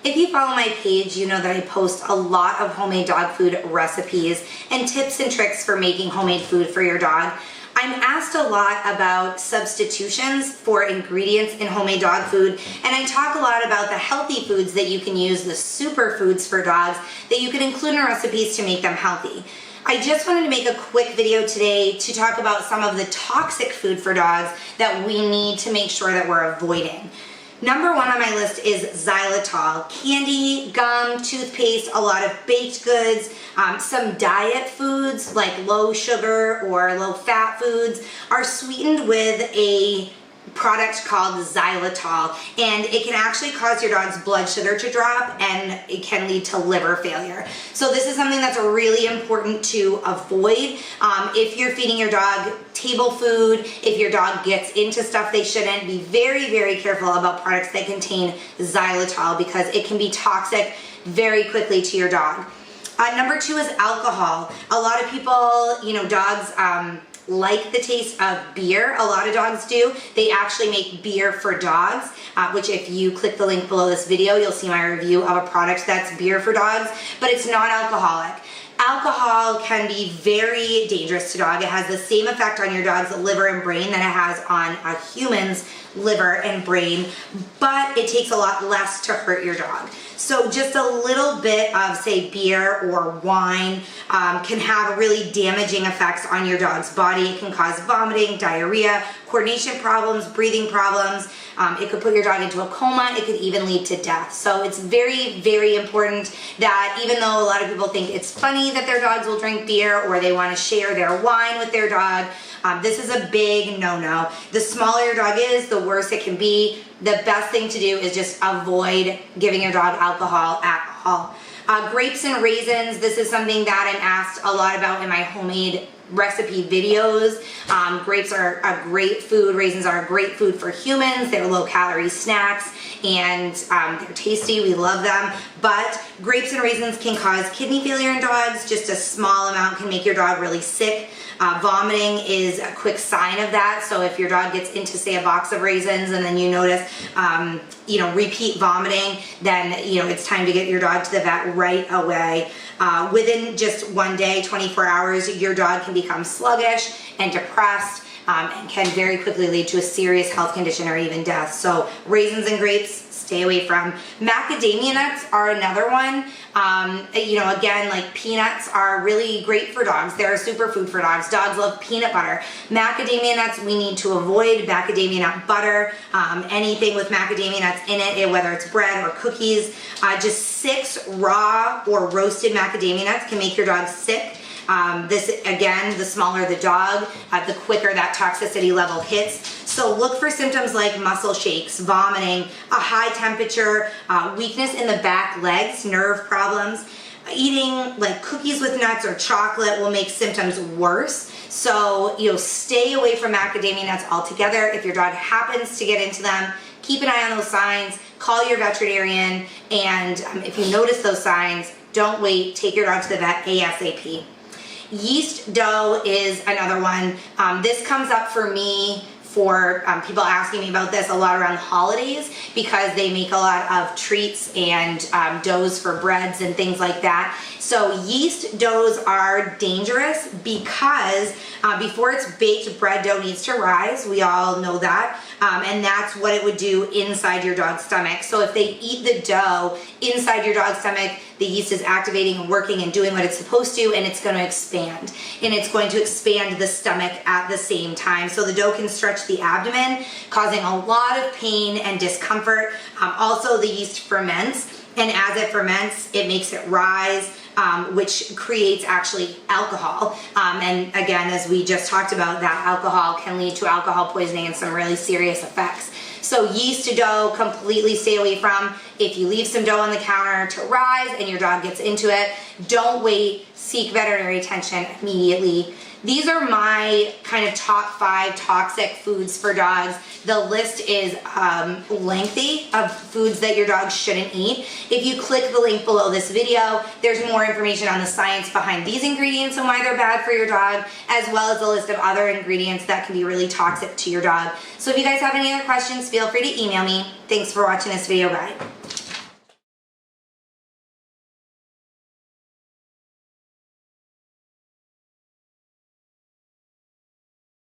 If you follow my page, you know that I post a lot of homemade dog food recipes and tips and tricks for making homemade food for your dog. I'm asked a lot about substitutions for ingredients in homemade dog food, and I talk a lot about the healthy foods that you can use, the superfoods for dogs that you can include in recipes to make them healthy. I just wanted to make a quick video today to talk about some of the toxic food for dogs that we need to make sure that we're avoiding. Number one on my list is xylitol. Candy, gum, toothpaste, a lot of baked goods, some diet foods like low sugar or low fat foods are sweetened with a product called xylitol, and it can actually cause your dog's blood sugar to drop, and it can lead to liver failure. So this is something that's really important to avoid. If you're feeding your dog table food, if your dog gets into stuff they shouldn't, be very, very careful about products that contain xylitol because it can be toxic very quickly to your dog. Number two is alcohol. A lot of people, dogs like the taste of beer. A lot of dogs do. They actually make beer for dogs, which if you click the link below this video, you'll see my review of a product that's beer for dogs, but it's non-alcoholic. Alcohol can be very dangerous to dog. It has the same effect on your dog's liver and brain that it has on a human's liver and brain, but it takes a lot less to hurt your dog. So just a little bit of, say, beer or wine can have really damaging effects on your dog's body. It can cause vomiting, diarrhea, coordination problems, breathing problems. It could put your dog into a coma. It could even lead to death. So it's very, very important that even though a lot of people think it's funny that their dogs will drink beer or they want to share their wine with their dog, this is a big no-no. The smaller your dog is, the worse it can be. The best thing to do is just avoid giving your dog alcohol at all. Grapes and raisins, this is something that I'm asked a lot about in my homemade recipe videos. Grapes are a great food. Raisins are a great food for humans. They're low-calorie snacks and they're tasty. We love them. But grapes and raisins can cause kidney failure in dogs. Just a small amount can make your dog really sick. Vomiting is a quick sign of that. So if your dog gets into, say, a box of raisins and then you notice, repeat vomiting, then, it's time to get your dog to the vet right away. Within just one day, 24 hours, your dog can become sluggish and depressed and can very quickly lead to a serious health condition or even death. So raisins and grapes, stay away from. Macadamia nuts are another one. Again, like peanuts are really great for dogs. They're a superfood for dogs. Dogs love peanut butter. Macadamia nuts we need to avoid. Macadamia nut butter, anything with macadamia nuts in it, whether it's bread or cookies. Just 6 raw or roasted macadamia nuts can make your dog sick. The smaller the dog, the quicker that toxicity level hits. So look for symptoms like muscle shakes, vomiting, a high temperature, weakness in the back legs, nerve problems. Eating like cookies with nuts or chocolate will make symptoms worse. So, stay away from macadamia nuts altogether. If your dog happens to get into them, keep an eye on those signs, call your veterinarian, and if you notice those signs, don't wait, take your dog to the vet ASAP. Yeast dough is another one. This comes up for me for people asking me about this a lot around the holidays because they make a lot of treats and doughs for breads and things like that. So yeast doughs are dangerous because before it's baked, bread dough needs to rise. We all know that. And that's what it would do inside your dog's stomach. So if they eat the dough inside your dog's stomach, the yeast is activating and working and doing what it's supposed to, and it's going to expand. And it's going to expand the stomach at the same time. So the dough can stretch the abdomen, causing a lot of pain and discomfort. Also, the yeast ferments, and as it ferments, it makes it rise, which creates actually alcohol. And again, as we just talked about, that alcohol can lead to alcohol poisoning and some really serious effects. So yeast dough, completely stay away from. If you leave some dough on the counter to rise and your dog gets into it, don't wait, seek veterinary attention immediately. These are my kind of top 5 toxic foods for dogs. The list is lengthy of foods that your dog shouldn't eat. If you click the link below this video, there's more information on the science behind these ingredients and why they're bad for your dog, as well as a list of other ingredients that can be really toxic to your dog. So if you guys have any other questions, feel free to email me. Thanks for watching this video, guide.